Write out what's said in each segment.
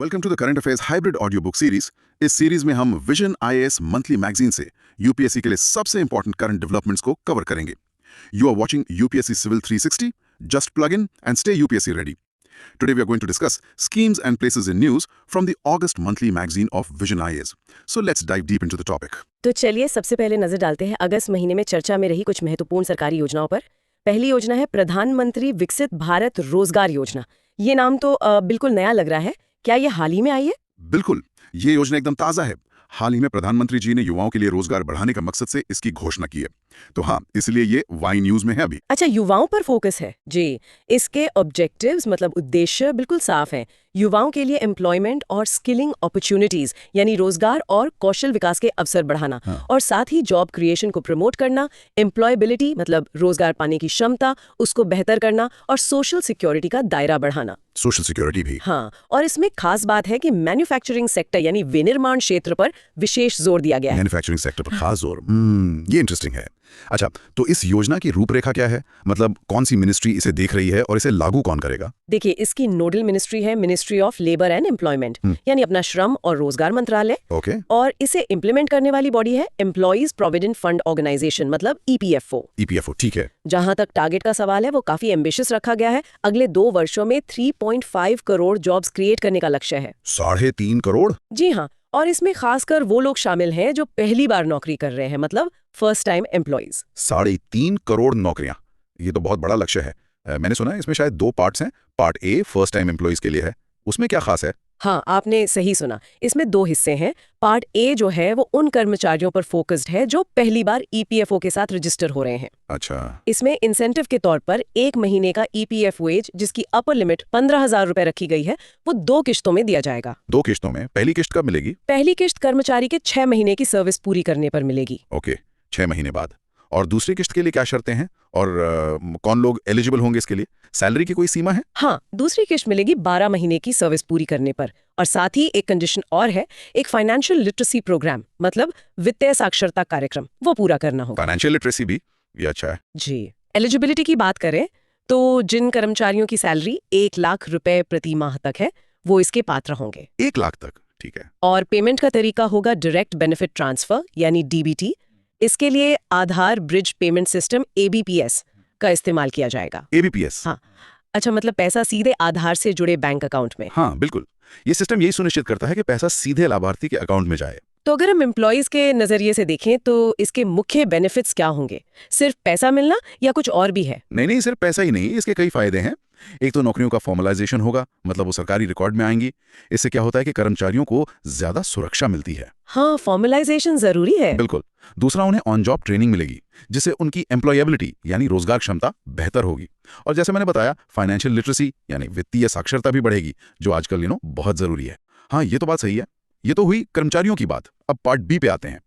Welcome to the current affairs hybrid audio book series. इस series में हम Vision IAS monthly magazine से UPSC के लिए सबसे इंपॉर्टेंट करंट डेवलपमेंट्स को कवर करेंगे। You are watching UPSC civil 360। Just plug in and stay UPSC ready. Today we are going to discuss schemes and places in news from the August monthly magazine of Vision IAS. So let's dive deep into the topic. तो चलिए सबसे पहले नजर डालते हैं अगस्त महीने में चर्चा में रही कुछ महत्वपूर्ण सरकारी योजनाओं पर। पहली योजना है प्रधानमंत्री विकसित भारत रोजगार योजना। ये नाम तो बिल्कुल नया लग रहा है। क्या ये हाल ही में आई है? बिल्कुल, ये योजना एकदम ताज़ा है। हाल ही में प्रधानमंत्री जी ने युवाओं के लिए रोजगार बढ़ाने का मकसद से इसकी घोषणा की है। तो हाँ, इसलिए ये वाई न्यूज में है अभी। अच्छा, युवाओं पर फोकस है जी। इसके ऑब्जेक्टिव्स मतलब उद्देश्य बिल्कुल साफ हैं। युवाओं के लिए एम्प्लॉयमेंट और स्किलिंग अपॉर्चुनिटीज यानी रोजगार और कौशल विकास के अवसर बढ़ाना, और साथ ही जॉब क्रिएशन को प्रमोट करना, एम्प्लॉयबिलिटी मतलब रोजगार पाने की क्षमता उसको बेहतर करना, और सोशल सिक्योरिटी का दायरा बढ़ाना। सोशल सिक्योरिटी भी। हाँ, और इसमें खास बात है कि मैन्युफैक्चरिंग सेक्टर यानी विनिर्माण क्षेत्र पर विशेष जोर दिया गया है। मैन्युफैक्चरिंग सेक्टर पर खास जोर। ये इंटरेस्टिंग है। अच्छा, तो इस योजना की रूपरेखा क्या है? मतलब कौन सी मिनिस्ट्री इसे देख रही है और इसे लागू कौन करेगा? देखिए, इसकी नोडल मिनिस्ट्री है ministry of labour and employment, यानी अपना श्रम और रोजगार मंत्रालय। ओके। और इसे इम्प्लीमेंट करने वाली बॉडी है एम्प्लॉइज प्रोविडेंट फंड ऑर्गेनाइजेशन मतलब ईपीएफओ। ईपीएफओ, ठीक है। जहां तक टारगेट का सवाल है वो काफी एम्बिशियस रखा गया है। अगले 2 वर्षों में 3.5 करोड़ जॉब्स क्रिएट करने का लक्ष्य है। 3.5 करोड़? जी हाँ, और इसमें खासकर वो लोग शामिल हैं जो पहली बार नौकरी कर रहे हैं, मतलब फर्स्ट टाइम एम्प्लॉइज। 3.5 करोड़ नौकरियां, ये तो बहुत बड़ा लक्ष्य है। मैंने सुना है इसमें शायद 2 पार्ट्स हैं। Part A first time employees के लिए है, उसमें क्या खास है? हाँ, आपने सही सुना। इसमें 2 हिस्से हैं। पार्ट ए जो है वो उन कर्मचारियों पर फोकस्ड है जो पहली बार ईपीएफओ के साथ रजिस्टर हो रहे हैं। अच्छा। इसमें इंसेंटिव के तौर पर 1 महीने का ईपीएफ वेज जिसकी अपर लिमिट 15,000 रुपए रखी गई है, वो 2 किश्तों में दिया जाएगा। 2 किश्तों में? पहली किश्त कब मिलेगी? पहली किश्त कर्मचारी के 6 महीने की सर्विस पूरी करने पर मिलेगी। ओके, 6 महीने बाद। और दूसरी किश्त के लिए क्या शर्तें हैं और कौन लोग एलिजिबल होंगे इसके लिए? सैलरी की कोई सीमा है? हाँ, दूसरी किश्त मिलेगी 12 महीने की सर्विस पूरी करने पर। और साथ ही एक कंडीशन और है, एक फाइनेंशियल लिटरेसी प्रोग्राम मतलब वित्तीय साक्षरता कार्यक्रम, वो पूरा करना होगा। फाइनेंशियल लिटरेसी भी? ये अच्छा है जी। एलिजिबिलिटी की बात करें तो जिन कर्मचारियों की सैलरी 1 लाख रुपए प्रति माह तक है वो इसके पात्र होंगे। 1 लाख तक? ठीक है। और पेमेंट का तरीका होगा डायरेक्ट बेनिफिट ट्रांसफर यानी डीबीटी। इसके लिए आधार ब्रिज पेमेंट सिस्टम एबीपीएस का इस्तेमाल किया जाएगा। एबीपीएस? हाँ, अच्छा, मतलब पैसा सीधे आधार से जुड़े बैंक अकाउंट में। हाँ बिल्कुल, ये सिस्टम यही सुनिश्चित करता है कि पैसा सीधे लाभार्थी के अकाउंट में जाए। तो अगर हम एम्प्लॉइज के नजरिए से देखें तो इसके मुख्य बेनिफिट्स क्या होंगे? सिर्फ पैसा मिलना या कुछ और भी है? नहीं, सिर्फ पैसा ही नहीं, इसके कई फायदे हैं। एक तो नौकरियों का फॉर्मलाइजेशन होगा, मतलब वो सरकारी रिकॉर्ड में आएंगी। इससे क्या होता है कि कर्मचारियों को ज्यादा सुरक्षा मिलती है। हाँ, फॉर्मलाइजेशन जरूरी है। बिल्कुल। दूसरा, उन्हें ऑन जॉब ट्रेनिंग मिलेगी जिससे उनकी एम्प्लॉयबिलिटी यानी रोजगार क्षमता बेहतर होगी। और जैसे मैंने बताया, फाइनेंशियल लिटरेसी यानी वित्तीय साक्षरता भी बढ़ेगी, जो आजकल बहुत जरूरी है। हाँ, ये तो बात सही है। ये तो हुई कर्मचारियों की बात। अब पार्ट बी पे आते हैं।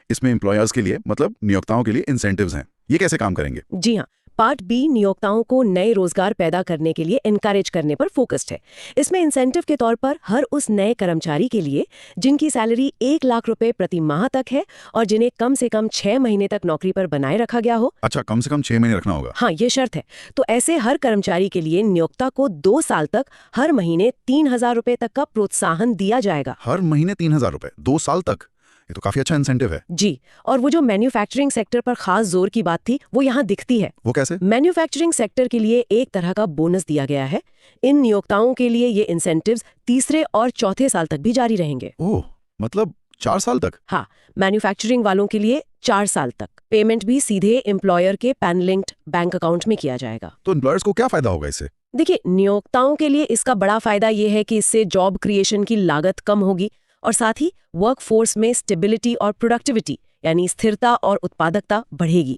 इसमें एम्प्लॉयर्स के लिए मतलब नियोक्ताओं के लिए इंसेंटिव्स हैं। ये कैसे काम करेंगे? जी हाँ, पार्ट बी नियोक्ताओं को नए रोजगार पैदा करने के लिए एनकरेज करने पर फोकस्ड है। इसमें इंसेंटिव के तौर पर हर उस नए कर्मचारी के लिए जिनकी सैलरी 1 लाख रुपए प्रति माह तक है और जिन्हें कम से कम 6 महीने तक नौकरी पर बनाए रखा गया हो। अच्छा, कम से कम 6 महीने रखना होगा? हाँ, ये शर्त है। तो ऐसे हर कर्मचारी के लिए नियोक्ता को 2 साल तक हर महीने 3,000 रुपए तक का प्रोत्साहन दिया जाएगा। हर महीने 3,000 रुपए 2 साल तक? ये तो काफी अच्छा इंसेंटिव है। जी, और वो जो मैन्युफैक्चरिंग सेक्टर पर खास जोर की बात थी वो यहाँ दिखती है। वो कैसे? मैन्युफैक्चरिंग सेक्टर के लिए एक तरह का बोनस दिया गया है। इन नियोक्ताओं के लिए ये इंसेंटिव्स तीसरे और चौथे साल तक भी जारी रहेंगे। ओह, मतलब 4 साल तक? हाँ, मैन्युफैक्चरिंग वालों के लिए 4 साल तक। पेमेंट भी सीधे एम्प्लॉयर के पैन लिंक्ड बैंक अकाउंट में किया जाएगा। तो एम्प्लॉयर्स को क्या फायदा होगा इससे? देखिए, नियोक्ताओं के लिए इसका बड़ा फायदा ये है कि इससे जॉब क्रिएशन की लागत कम होगी और साथ ही वर्कफोर्स में स्टेबिलिटी और प्रोडक्टिविटी यानी स्थिरता और उत्पादकता बढ़ेगी।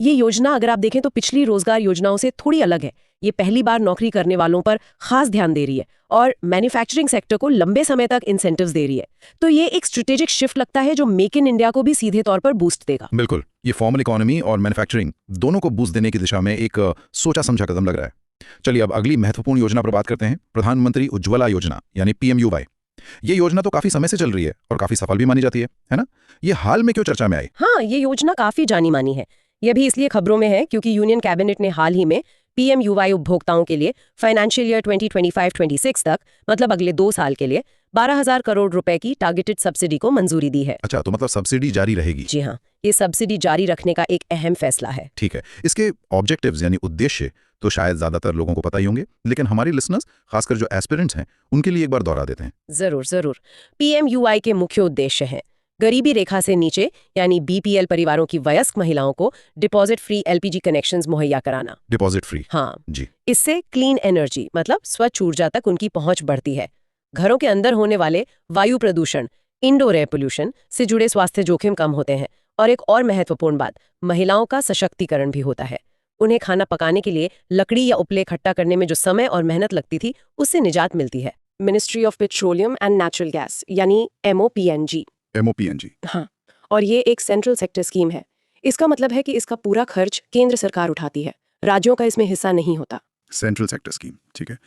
ये योजना अगर आप देखें तो पिछली रोजगार योजनाओं से थोड़ी अलग है। ये पहली बार नौकरी करने वालों पर खास ध्यान दे रही है और मैन्युफैक्चरिंग सेक्टर को लंबे समय तक इंसेंटिव्स दे रही है। तो ये एक स्ट्रेटेजिक शिफ्ट लगता है जो मेक इन इंडिया को भी सीधे तौर पर बूस्ट देगा। बिल्कुल, ये फॉर्मल इकोनॉमी और मैन्युफैक्चरिंग दोनों को बूस्ट देने की दिशा में एक सोचा समझा कदम लग रहा है। चलिए अब अगली महत्वपूर्ण योजना पर बात करते हैं, प्रधानमंत्री उज्ज्वला योजना यानी पीएमयूवाई। ये योजना तो काफी समय से चल रही है और काफी सफल भी मानी जाती है ना? ये हाल में क्यों चर्चा में आई? हाँ, ये योजना काफी जानी मानी है। यह भी इसलिए खबरों में है क्योंकि यूनियन कैबिनेट ने हाल ही में PMUY उपभोक्ताओं के लिए फाइनेंशियल ईयर 2025-26 तक, मतलब अगले 2 साल के लिए 12,000 करोड़ रुपए की टारगेटेड सब्सिडी को मंजूरी दी है। अच्छा, तो मतलब सब्सिडी जारी रहेगी। जी हाँ, ये सब्सिडी जारी रखने का एक अहम फैसला है। ठीक है, इसके ऑब्जेक्टिव्स यानी उद्देश्य तो शायद ज्यादातर लोगों को पता ही होंगे, लेकिन हमारी लिसनर्स, खासकर जो एस्पिरेंट्स हैं, उनके लिए एक बार दोहरा देते हैं। जरूर जरूर। PMUY के मुख्य उद्देश्य हैं गरीबी रेखा से नीचे यानी BPL परिवारों की वयस्क महिलाओं को डिपॉजिट फ्री LPG कनेक्शंस मुहैया कराना। Deposit free. हाँ जी। इससे क्लीन एनर्जी मतलब स्वच्छ ऊर्जा तक उनकी पहुंच बढ़ती है। घरों के अंदर होने वाले वायु प्रदूषण, इंडोर एयर पोल्यूशन से जुड़े स्वास्थ्य जोखिम कम होते हैं। और एक और महत्वपूर्ण बात, महिलाओं का सशक्तिकरण भी होता है। उन्हें खाना पकाने के लिए लकड़ी या उपले इकट्ठा करने में जो समय और मेहनत लगती थी, उससे निजात मिलती है। Ministry of petroleum and natural gas यानी MOPNG। MOPNG। हाँ, और ये एक सेंट्रल सेक्टर स्कीम है। इसका मतलब है कि इसका पूरा खर्च केंद्र सरकार उठाती है, राज्यों का इसमें हिस्सा नहीं होता। सेंट्रल सेक्टर स्कीम, ठीक है।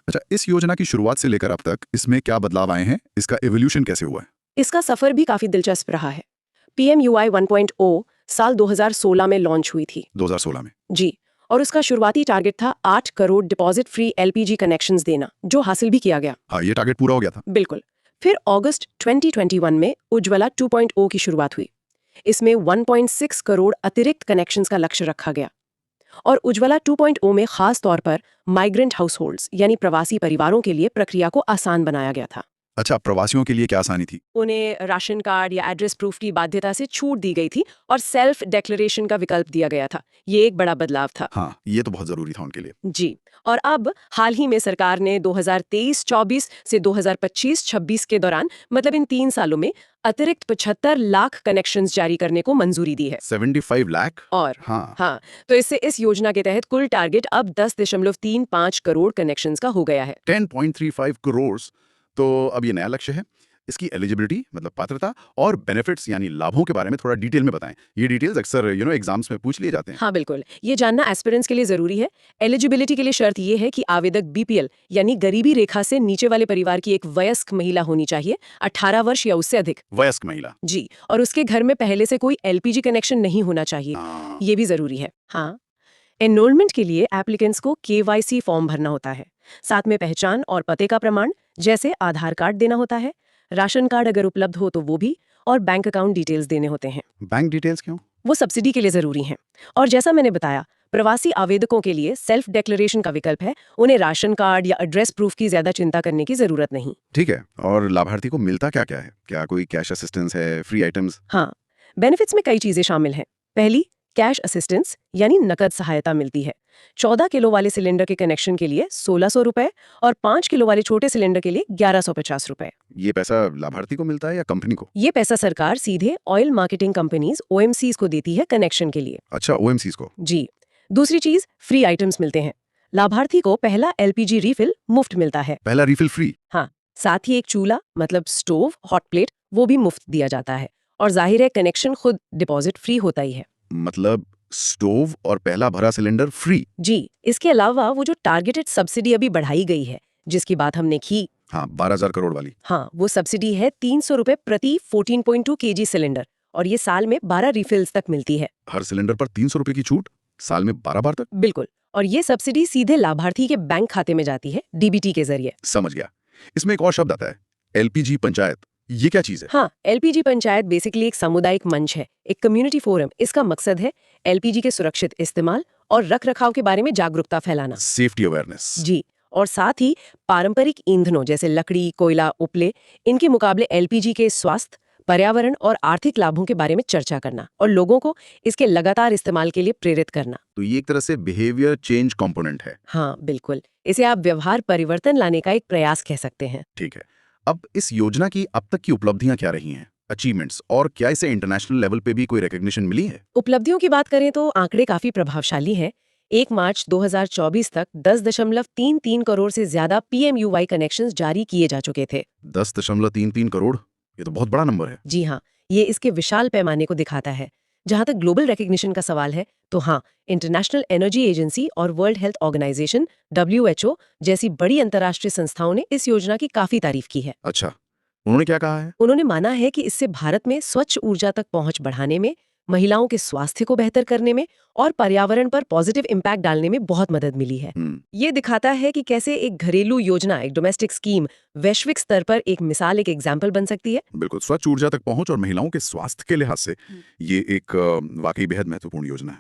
अच्छा, इस योजना की शुरुआत से लेकर अब तक इसमें क्या बदलाव आए हैं, इसका एवोल्यूशन कैसे हुआ है? इसका सफर भी काफी दिलचस्प रहा है। PMUY 1.0 साल 2016 में लॉन्च हुई थी। 2016 में। जी, और उसका शुरुआती टारगेट था 8 crore deposit free LPG connections देना, जो हासिल भी किया गया। हाँ, ये टारगेट पूरा हो गया था। बिल्कुल। फिर अगस्त 2021 में उज्ज्वला 2.0 की शुरुआत हुई। इसमें 1.6 करोड़ अतिरिक्त कनेक्शंस का लक्ष्य रखा गया। और उज्ज्वला 2.0 में खास तौर पर माइग्रेंट हाउसहोल्ड्स यानी प्रवासी परिवारों के लिए प्रक्रिया को आसान बनाया गया था। अच्छा, प्रवासियों के लिए क्या आसानी थी? उन्हें राशन कार्ड या एड्रेस प्रूफ की बाध्यता से छूट दी गई थी और सेल्फ डिक्लेरेशन का विकल्प दिया गया था। ये एक बड़ा बदलाव था। हाँ, ये तो बहुत जरूरी था उनके लिए। जी, और अब हाल ही में सरकार ने 2023-24 से 2025-26 के दौरान, मतलब इन 3 सालों में अतिरिक्त 75 लाख कनेक्शंस जारी करने को मंजूरी दी है। 75 लाख? और हाँ, तो इससे इस योजना के तहत कुल टारगेट अब 10.35 करोड़ कनेक्शंस का हो गया है। 10.35 करोड़। तो अब ये नया लक्ष्य है। इसकी एलिजिबिलिटी मतलब पात्रता और बेनिफिट्स यानी लाभों के बारे में थोड़ा डिटेल में बताएं। ये डिटेल्स अक्सर एग्जाम्स में पूछ लिए जाते हैं। हाँ बिल्कुल, ये जानना एस्पिरेंट्स के लिए जरूरी है। एलिजिबिलिटी के लिए शर्त ये है कि आवेदक BPL यानी गरीबी रेखा से नीचे वाले परिवार की एक वयस्क महिला होनी चाहिए, 18 वर्ष या उससे अधिक। वयस्क महिला। जी, और उसके घर में पहले से कोई LPG कनेक्शन नहीं होना चाहिए, ये भी जरूरी है। हाँ, एनरोलमेंट के लिए एप्लीकेंट्स को KYC फॉर्म भरना होता है। साथ में पहचान और पते का प्रमाण जैसे आधार कार्ड देना होता है, राशन कार्ड अगर उपलब्ध हो तो वो भी, और बैंक अकाउंट डिटेल्स देने होते हैं। बैंक डिटेल्स क्यों? वो सब्सिडी के लिए जरूरी हैं। और जैसा मैंने बताया, प्रवासी आवेदकों के लिए सेल्फ डिक्लेरेशन का विकल्प है। उन्हें राशन कार्ड या एड्रेस प्रूफ की ज्यादा चिंता करने की जरूरत नहीं। ठीक है, और लाभार्थी को मिलता क्या क्या है? क्या कोई कैश असिस्टेंस है, फ्री आइटम्स? हाँ, बेनिफिट्स में कई चीजें शामिल हैं। पहली, कैश असिस्टेंस यानी नकद सहायता मिलती है। 14 किलो वाले सिलेंडर के कनेक्शन के लिए 1600 रुपए और 5 किलो वाले छोटे सिलेंडर के लिए 1150 रुपए। ये पैसा लाभार्थी को मिलता है या कंपनी को? ये पैसा सरकार सीधे ऑयल मार्केटिंग कंपनीज OMCs को देती है कनेक्शन के लिए। अच्छा, OMCs को। जी, दूसरी चीज, फ्री आइटम्स मिलते हैं। लाभार्थी को पहला LPG रिफिल मुफ्त मिलता है। पहला रिफिल फ्री? हाँ, साथ ही एक चूल्हा मतलब स्टोव, हॉट प्लेट, वो भी मुफ्त दिया जाता है। और जाहिर है कनेक्शन खुद डिपॉजिट फ्री होता ही है। मतलब स्टोव और पहला भरा सिलेंडर फ्री? जी, इसके अलावा वो जो टारगेटेड सब्सिडी अभी बढ़ाई गई है, जिसकी बात हमने की, हाँ, 12,000 करोड़ वाली। हाँ, वो सब्सिडी है 300 रुपए प्रति 14.2 kg सिलेंडर, और ये साल में 12 रिफिल्स तक मिलती है। हर सिलेंडर पर 300 रुपए की छूट, साल में 12 बार तक? बिल्कुल, और ये सब्सिडी सीधे लाभार्थी के बैंक खाते में जाती है, DBT के जरिए। समझ गया। इसमें एक और शब्द आता है, LPG पंचायत। ये क्या चीज है? हाँ, LPG पंचायत बेसिकली एक सामुदायिक मंच है, एक कम्युनिटी फोरम। इसका मकसद है LPG के सुरक्षित इस्तेमाल और रख रखाव के बारे में जागरूकता फैलाना। Safety awareness. जी, और साथ ही पारंपरिक ईंधनों जैसे लकड़ी, कोयला, उपले, इनके मुकाबले LPG के स्वास्थ्य, पर्यावरण और आर्थिक लाभों के बारे में चर्चा करना और लोगों को इसके लगातार इस्तेमाल के लिए प्रेरित करना। तो ये एक तरह से बिहेवियर चेंज कंपोनेंट है। हाँ बिल्कुल, इसे आप व्यवहार परिवर्तन लाने का एक प्रयास कह सकते हैं। ठीक है, अब इस योजना की अब तक की उपलब्धियां क्या रही हैं, अचीवमेंट्स, और क्या इसे इंटरनेशनल लेवल पे भी कोई रिकॉग्निशन मिली है? उपलब्धियों की बात करें तो आंकड़े काफी प्रभावशाली हैं। 1 मार्च 2024 तक 10.33 करोड़ से ज्यादा PMUY कनेक्शंस जारी किए जा चुके थे। 10.33 करोड़, ये तो बहुत बड़ा नंबर है। जी हाँ, ये इसके विशाल पैमाने को दिखाता है। जहां तक ग्लोबल रिकॉग्निशन का सवाल है, तो हाँ, इंटरनेशनल एनर्जी एजेंसी और वर्ल्ड हेल्थ ऑर्गेनाइजेशन WHO जैसी बड़ी अंतर्राष्ट्रीय संस्थाओं ने इस योजना की काफी तारीफ की है। अच्छा, उन्होंने क्या कहा है? उन्होंने माना है कि इससे भारत में स्वच्छ ऊर्जा तक पहुंच बढ़ाने में, महिलाओं के स्वास्थ्य को बेहतर करने में और पर्यावरण पर पॉजिटिव इम्पैक्ट डालने में बहुत मदद मिली है। ये दिखाता है कि कैसे एक घरेलू योजना, एक डोमेस्टिक स्कीम वैश्विक स्तर पर एक मिसाल, एक एग्जाम्पल बन सकती है। बिल्कुल, स्वच्छ ऊर्जा तक पहुंच और महिलाओं के स्वास्थ्य के लिहाज से ये एक वाकई बेहद महत्वपूर्ण योजना है।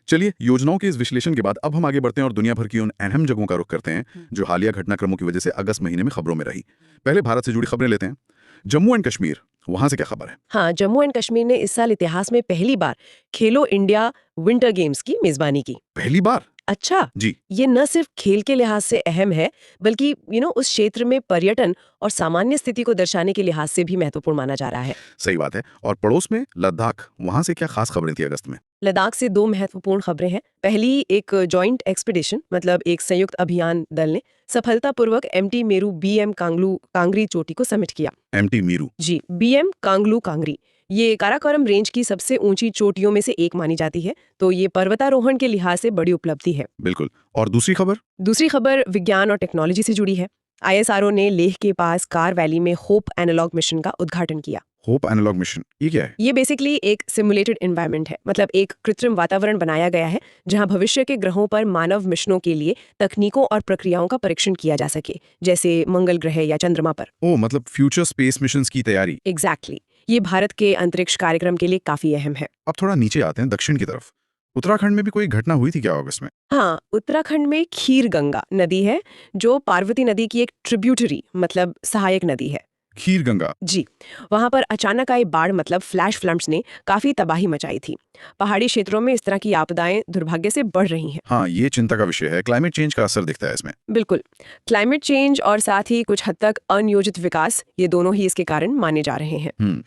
चलिए, योजनाओं के इस विश्लेषण के बाद अब हम आगे बढ़ते हैं और दुनिया भर की उन अहम जगहों का रुख करते हैं जो हालिया घटनाक्रमों की वजह से अगस्त महीने में खबरों में रही। पहले भारत से जुड़ी खबरें लेते हैं। जम्मू एंड कश्मीर, वहां से क्या खबर है? हाँ, जम्मू एंड कश्मीर ने इस साल इतिहास में पहली बार खेलो इंडिया विंटर गेम्स की मेजबानी की। पहली बार? अच्छा जी। ये न सिर्फ खेल के लिहाज से अहम है, बल्कि उस क्षेत्र में पर्यटन और सामान्य स्थिति को दर्शाने के लिहाज से भी महत्वपूर्ण माना जा रहा है। सही बात है। और पड़ोस में लद्दाख, वहां से क्या खास खबरें थी अगस्त में? लद्दाख से दो महत्वपूर्ण खबरें हैं। पहली, एक जॉइंट एक्सपीडिशन, मतलब एक संयुक्त अभियान दल ने सफलतापूर्वक एमटी मेरू बीएम कांगरी चोटी को समिट किया। एमटी मेरू? जी, बीएम कांगरी ये काराकोरम रेंज की सबसे ऊंची चोटियों में से एक मानी जाती है, तो ये पर्वतारोहण के लिहाज से बड़ी उपलब्धि है। बिल्कुल। और दूसरी खबर? दूसरी खबर विज्ञान और टेक्नोलॉजी से जुड़ी है। आईएसआरओ ने लेह के पास कार वैली में होप एनालॉग मिशन का उद्घाटन किया। होप एनालॉग मिशन, ये क्या है? ये बेसिकली एक सिमुलेटेड एनवायरनमेंट है, मतलब एक कृत्रिम वातावरण बनाया गया है जहां भविष्य के ग्रहों पर मानव मिशनों के लिए तकनीकों और प्रक्रियाओं का परीक्षण किया जा सके, जैसे मंगल ग्रह या चंद्रमा पर। ओ, मतलब फ्यूचर स्पेस मिशंस की तैयारी। एग्जैक्टली। ये भारत के अंतरिक्ष कार्यक्रम के लिए काफी अहम है। अब थोड़ा नीचे आते हैं, दक्षिण की तरफ। उत्तराखंड में भी कोई घटना हुई थी क्या अगस्त में? हाँ, उत्तराखंड में खीर गंगा नदी है जो पार्वती नदी की एक ट्रिब्यूटरी, मतलब सहायक नदी है। खीर गंगा? जी, वहां पर अचानक आई बाढ़, मतलब फ्लैश फ्लड्स ने काफी तबाही मचाई थी। पहाड़ी क्षेत्रों में इस तरह की आपदाएं दुर्भाग्य से बढ़ रही हैं। हाँ, ये चिंता का विषय है। क्लाइमेट चेंज का असर दिखता है इसमें। बिल्कुल, क्लाइमेट चेंज और साथ ही कुछ हद तक अनियोजित विकास, ये दोनों ही इसके कारण माने जा रहे हैं।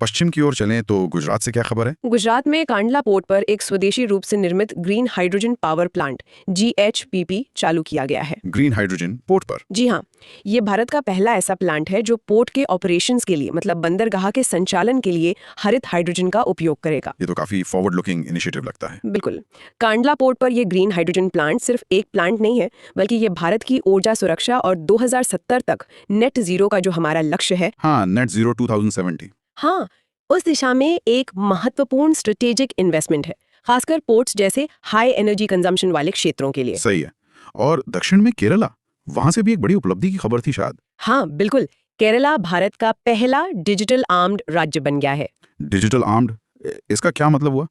पश्चिम की ओर चलें तो गुजरात से क्या खबर है? गुजरात में कांडला पोर्ट पर एक स्वदेशी रूप से निर्मित green hydrogen power plant GHPP चालू किया गया है। ग्रीन हाइड्रोजन पोर्ट पर? जी हाँ, ये भारत का पहला ऐसा प्लांट है जो पोर्ट के ऑपरेशंस के लिए, मतलब बंदरगाह के संचालन के लिए हरित हाइड्रोजन का उपयोग करेगा। ये तो काफी फॉरवर्ड लुकिंग इनिशिएटिव लगता है। बिल्कुल। कांडला पोर्ट पर ये ग्रीन हाइड्रोजन प्लांट सिर्फ एक प्लांट नहीं है, बल्कि ये भारत की ऊर्जा सुरक्षा और 2070 तक नेट जीरो का जो हमारा लक्ष्य है, हाँ, नेट जीरो 2070। हाँ, उस दिशा में एक महत्वपूर्ण स्ट्रेटेजिक इन्वेस्टमेंट है, खासकर पोर्ट्स जैसे हाई एनर्जी कंजम्पशन वाले क्षेत्रों के लिए। सही है। और दक्षिण में केरला, वहां से भी एक बड़ी उपलब्धि की खबर थी शायद। हाँ, बिल्कुल। केरला भारत का पहला डिजिटल आर्म्ड राज्य बन गया है। डिजिटल आर्म्ड, इसका क्या मतलब हुआ?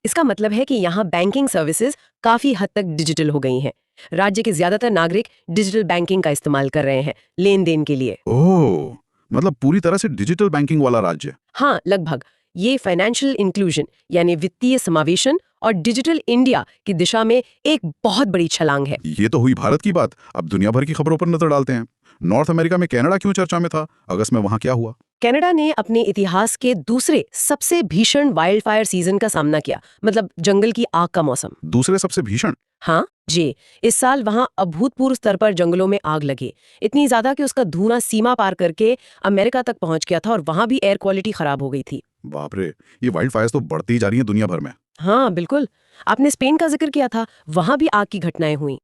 इसका मतलब है कि यहाँ बैंकिंग सर्विसेज काफी हद तक डिजिटल हो गई हैं। राज्य के ज्यादातर नागरिक डिजिटल बैंकिंग का इस्तेमाल कर रहे हैं लेन देन के लिए। ओह, मतलब पूरी तरह से डिजिटल बैंकिंग वाला राज्य। हाँ, लगभग। ये फाइनेंशियल इंक्लूजन, यानी वित्तीय समावेशन और डिजिटल इंडिया की दिशा में एक बहुत बड़ी छलांग है। ये तो हुई भारत की बात। अब दुनिया भर की खबरों पर नजर डालते हैं। नॉर्थ अमेरिका में कनाडा क्यों चर्चा में था? अगस्त में वहां क्या हुआ? कनाडा ने अपने इतिहास के दूसरे सबसे भीषण वाइल्ड फायर सीजन का सामना किया, मतलब जंगल की आग का मौसम। दूसरे सबसे भीषण? हाँ जी, इस साल वहां अभूतपूर्व स्तर पर जंगलों में आग लगी, इतनी ज्यादा कि उसका धुआं सीमा पार करके अमेरिका तक पहुंच गया था और वहां भी एयर क्वालिटी खराब हो गई थी। बाप रे, ये वाइल्ड फायर्स तो बढ़ती ही जा रही हैं दुनिया भर में। हाँ बिल्कुल, आपने स्पेन का जिक्र किया था, वहां भी आग की घटनाएं हुई।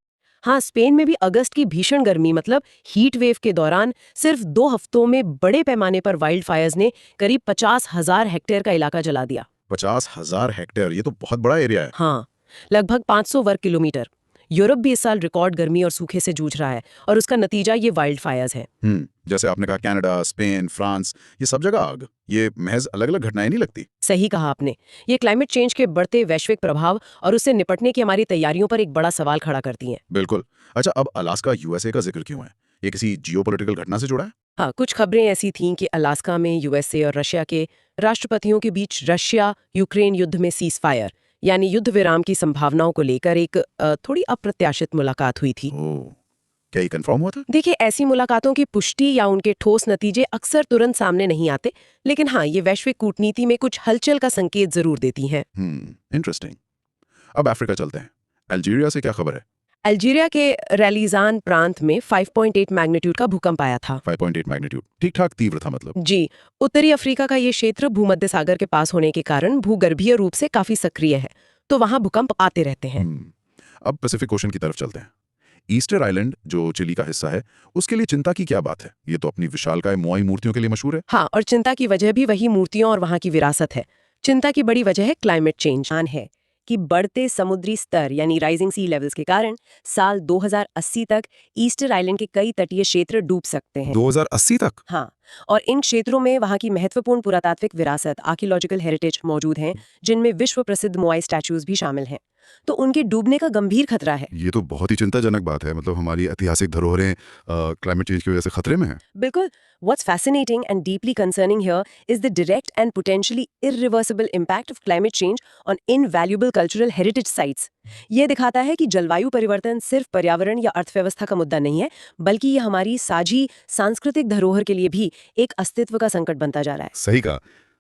हाँ, स्पेन में भी अगस्त की भीषण गर्मी, मतलब हीट वेव के दौरान सिर्फ 2 हफ्तों में बड़े पैमाने पर वाइल्ड फायर्स ने करीब 50,000 हेक्टेयर का इलाका जला दिया। 50,000 हेक्टेयर, ये तो बहुत बड़ा एरिया है। हाँ, लगभग 500 वर्ग किलोमीटर। यूरोप भी इस साल रिकॉर्ड गर्मी और सूखे से जूझ रहा है और उसका नतीजा ये वाइल्ड फायर्स है। जैसे आपने कहा कनाडा, स्पेन, फ्रांस, ये सब जगह आग। ये महज अलग अलग घटनाएं नहीं लगती। सही कहा आपने। ये क्लाइमेट चेंज के बढ़ते वैश्विक प्रभाव और उससे निपटने की हमारी तैयारियों पर एक बड़ा सवाल खड़ा करती हैं। बिल्कुल। अच्छा, अब अलास्का यूएसए का जिक्र क्यों है? ये किसी जियोपॉलिटिकल घटना से जुड़ा है? हाँ, कुछ खबरें ऐसी थीं कि अलास्का में यूएसए और रशिया के राष्ट्रपतियों के बीच रशिया यूक्रेन युद्ध में सीज फायर, यानी युद्ध विराम की संभावनाओं को लेकर एक थोड़ी अप्रत्याशित मुलाकात हुई थी। क्या ये कंफर्म हुआ था? देखिए, ऐसी मुलाकातों की पुष्टि या उनके ठोस नतीजे अक्सर तुरंत सामने नहीं आते, लेकिन हाँ, ये वैश्विक कूटनीति में कुछ हलचल का संकेत जरूर देती हैं। इंटरेस्टिंग। अब अफ्रीका चलते हैं। अल्जीरिया से क्या खबर है? अल्जीरिया के रैलीजान प्रांत में 5.8 मैग्नीट्यूड का भूकंप आया था। 5.8 मैग्नीट्यूड, ठीक ठाक तीव्र था मतलब। जी, उत्तरी अफ्रीका का ये क्षेत्र भूमध्य सागर के पास होने के कारण भूगर्भीय रूप से काफी सक्रिय है, तो वहां भूकंप आते रहते हैं। अब पैसिफिक ओशन की तरफ चलते हैं। ईस्टर आइलैंड, जो चिली का हिस्सा है, उसके लिए चिंता की क्या बात है? ये तो अपनी विशालकाय मोआई मूर्तियों के लिए मशहूर है। हाँ, और चिंता की वजह भी वही मूर्तियों और वहां की विरासत है। चिंता की बड़ी वजह है क्लाइमेट चेंज है कि बढ़ते समुद्री स्तर यानी राइजिंग सी लेवल्स के कारण साल 2080 तक ईस्टर आइलैंड के कई तटीय क्षेत्र डूब सकते हैं। 2080 तक? हाँ, और इन क्षेत्रों में वहाँ की महत्वपूर्ण पुरातात्विक विरासत आर्कियोलॉजिकल हेरिटेज मौजूद हैं, जिनमें विश्व प्रसिद्ध मोआई स्टैचूज भी शामिल हैं। तो उनके डूबने का गंभीर खतरा है। ये तो बहुत ही चिंताजनक बात है। मतलब हमारी ऐतिहासिक धरोहरें क्लाइमेट चेंज की वजह से खतरे में हैं। बिल्कुल। What's fascinating and deeply concerning here is the direct and potentially irreversible impact of climate change on invaluable cultural heritage sites. ये दिखाता है कि जलवायु परिवर्तन सिर्फ पर्यावरण या अर्थव्यवस्था का मुद्दा नहीं है, बल्कि ये हमारी साझी सांस्कृतिक धरोहर के लिए भी एक अस्तित्व का संकट बनता जा रहा है। सही कहा।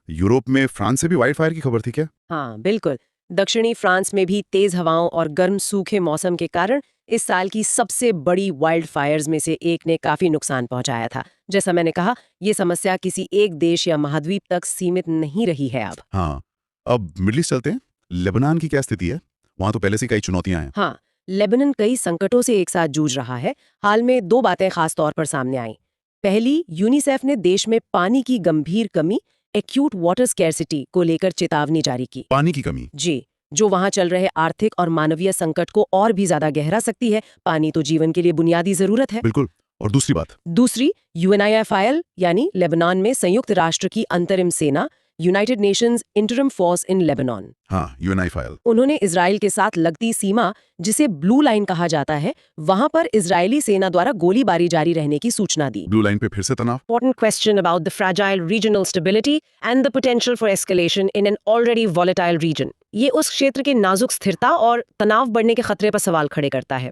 यूरोप में फ्रांस से भी वाइल्ड फायर की खबर थी क्या? हाँ, बिल्कुल। दक्षिणी फ्रांस में भी तेज हवाओं और गर्म सूखे मौसम के कारण इस साल की सबसे बड़ी वाइल्ड फायर्स में से एक ने काफी नुकसान पहुंचाया था। जैसा मैंने कहा, ये समस्या किसी एक देश या महाद्वीप तक सीमित नहीं रही है अब। हाँ, अब मिडिल ईस्ट चलते हैं। लेबनान की क्या स्थिति है? वहां तो पहले से कई चुनौतियां हैं। हाँ, लेबनान कई संकटों से एक साथ जूझ रहा है। हाल में 2 बातें खास तौर पर सामने आई। पहली, यूनिसेफ ने देश में पानी की गंभीर कमी एक्यूट वाटर स्कैर्सिटी को लेकर चेतावनी जारी की। पानी की कमी? जी, जो वहां चल रहे आर्थिक और मानवीय संकट को और भी ज्यादा गहरा सकती है। पानी तो जीवन के लिए बुनियादी जरूरत है। बिल्कुल। और दूसरी बात? दूसरी, UNIFIL यानी लेबनान में संयुक्त राष्ट्र की अंतरिम सेना United Nations interim force in Lebanon. हाँ, UNIFIL। उन्होंने इजराइल के साथ लगती सीमा, जिसे ब्लू लाइन कहा जाता है, वहां पर इजरायली सेना द्वारा गोलीबारी जारी रहने की सूचना दी। ब्लू लाइन पे फिर से तनाव? Important question about the fragile regional stability and the potential for escalation in an already volatile region. ये उस क्षेत्र की नाजुक स्थिरता और तनाव बढ़ने के खतरे पर सवाल खड़े करता है।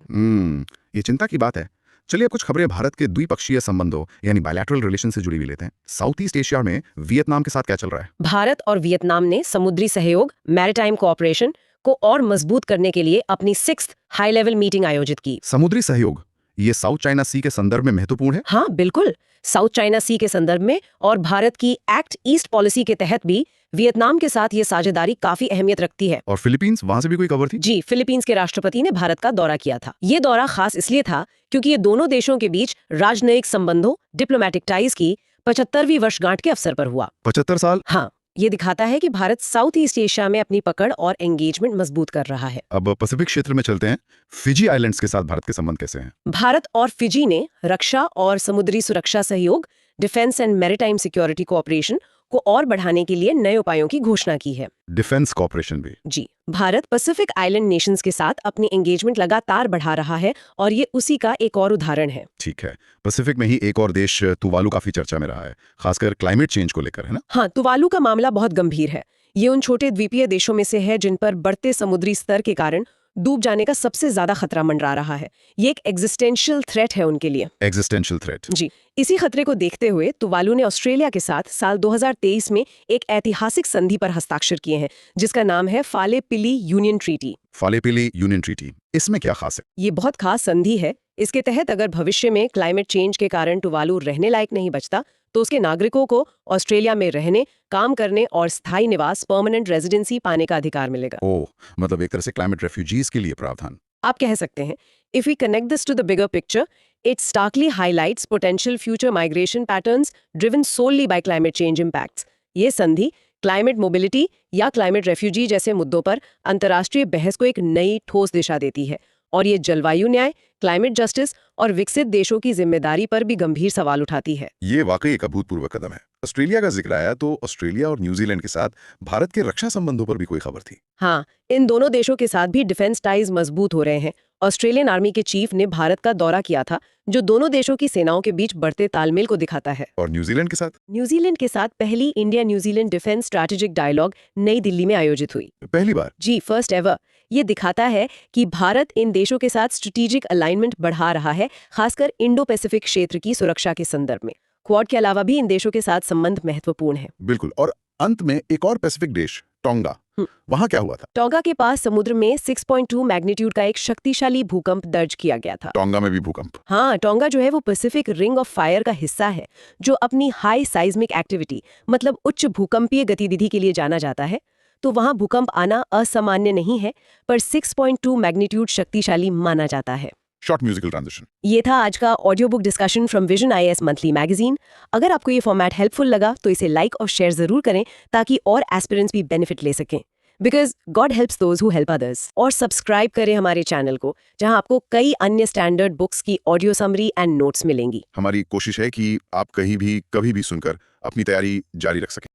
ये चिंता की बात है। चलिए अब कुछ खबरें भारत के द्विपक्षीय संबंधों यानी बायलैटरल रिलेशन से जुड़ी हुई लेते हैं। साउथ ईस्ट एशिया में वियतनाम के साथ क्या चल रहा है? भारत और वियतनाम ने समुद्री सहयोग मैरीटाइम कोऑपरेशन को और मजबूत करने के लिए अपनी 6th हाई लेवल मीटिंग आयोजित की। समुद्री सहयोग ये साउथ चाइना सी के संदर्भ में महत्वपूर्ण है? हाँ, बिल्कुल। साउथ चाइना सी के संदर्भ में और भारत की एक्ट ईस्ट पॉलिसी के तहत भी वियतनाम के साथ ये साझेदारी काफी अहमियत रखती है। और फिलीपींस, वहां से भी कोई खबर थी? जी, फिलीपींस के राष्ट्रपति ने भारत का दौरा किया था। ये दौरा खास इसलिए था क्योंकि ये दोनों देशों के बीच राजनयिक संबंधों डिप्लोमेटिक टाइज की 75वीं वर्षगांठ के अवसर पर हुआ। 75 साल? हाँ, ये दिखाता है कि भारत साउथ ईस्ट एशिया में अपनी पकड़ और एंगेजमेंट मजबूत कर रहा है। अब पैसिफिक क्षेत्र में चलते हैं। फिजी आइलैंड्स के साथ भारत के संबंध कैसे हैं? भारत और फिजी ने रक्षा और समुद्री सुरक्षा सहयोग, defence and maritime security cooperation को और बढ़ाने के लिए नए उपायों की घोषणा की है। डिफेंस कॉपरेशन भी? जी, भारत पैसिफिक आइलैंड नेशंस के साथ अपनी एंगेजमेंट लगातार बढ़ा रहा है और ये उसी का एक और उदाहरण है। ठीक है। पैसिफिक में ही एक और देश तुवालू काफी चर्चा में रहा है, खासकर क्लाइमेट चेंज को लेकर, है ना? हाँ, तुवालू का मामला बहुत गंभीर है। ये उन छोटे द्वीपीय देशों में से है जिन पर बढ़ते समुद्री स्तर के कारण डूब जाने का सबसे ज्यादा खतरा मंडरा रहा है। ये एक एग्जिस्टेंशियल थ्रेट है उनके लिए। Existential threat? जी, इसी खतरे को देखते हुए तुवालू ने ऑस्ट्रेलिया के साथ साल 2023 में एक ऐतिहासिक संधि पर हस्ताक्षर किए हैं, जिसका नाम है फाले-पिली यूनियन ट्रीटी। फाले-पिली यूनियन ट्रीटी, इसमें क्या खास है? ये बहुत खास संधि है। इसके तहत अगर भविष्य में क्लाइमेट चेंज के कारण तुवालू रहने लायक नहीं बचता, तो उसके नागरिकों को ऑस्ट्रेलिया में रहने, काम करने और स्थायी निवास परमानेंट रेजिडेंसी पाने का अधिकार मिलेगा। ओह, मतलब एक तरह से क्लाइमेट रेफ्यूजीज के लिए प्रावधान। आप कह सकते हैं। If we connect this to the bigger picture, it starkly highlights potential future migration patterns driven solely by climate change impacts. ये संधि क्लाइमेट मोबिलिटी या क्लाइमेट रेफ्यूजी जैसे मुद्दों पर अंतर्राष्ट्रीय बहस को एक नई ठोस दिशा देती है, और ये जलवायु न्याय, क्लाइमेट जस्टिस और विकसित देशों की जिम्मेदारी पर भी गंभीर सवाल उठाती है। ये वाकई एक अभूतपूर्व कदम है। ऑस्ट्रेलिया का जिक्र आया तो ऑस्ट्रेलिया और न्यूजीलैंड के साथ भारत के रक्षा संबंधों पर भी कोई खबर थी? हाँ, इन दोनों देशों के साथ भी डिफेंस टाइज मजबूत हो रहे हैं। ऑस्ट्रेलियन आर्मी के चीफ ने भारत का दौरा किया था, जो दोनों देशों की सेनाओं के बीच बढ़ते तालमेल को दिखाता है। और न्यूजीलैंड के साथ? न्यूजीलैंड के साथ पहली India New Zealand defence strategic dialogue New Delhi में आयोजित हुई। पहली बार? जी, फर्स्ट एवर। ये दिखाता है कि भारत इन देशों के साथ स्ट्रेटेजिक अलाइनमेंट बढ़ा रहा है, खासकर इंडो पैसिफिक क्षेत्र की सुरक्षा के संदर्भ में। क्वाड के अलावा भी इन देशों के साथ संबंध महत्वपूर्ण है। बिल्कुल। और अंत में एक और पैसिफिक देश, टोंगा, वहां क्या हुआ था? टोंगा के पास समुद्र में 6.2 मैग्नीट्यूड का एक शक्तिशाली भूकंप दर्ज किया गया था। टोंगा में भी भूकंप? हाँ, टोंगा जो है वो पैसिफिक रिंग ऑफ फायर का हिस्सा है, जो अपनी हाई साइज्मिक एक्टिविटी मतलब उच्च भूकंपीय गतिविधि के लिए जाना जाता है। तो वहां भूकंप आना असामान्य नहीं है, पर 6.2 मैग्नीट्यूड शक्तिशाली माना जाता है। Short musical transition. ये था आज का audio book discussion from vision IAS monthly magazine. अगर आपको ये फॉर्मेट हेल्पफुल लगा तो इसे लाइक और शेयर जरूर करें ताकि और एस्पिरेंट्स भी बेनिफिट ले सकें, because God helps those who help others. और सब्सक्राइब करें हमारे चैनल को, जहां आपको कई अन्य स्टैंडर्ड बुक्स की ऑडियो समरी एंड नोट्स मिलेंगी। हमारी कोशिश है कि आप कहीं भी कभी भी सुनकर अपनी तैयारी जारी रख सकें।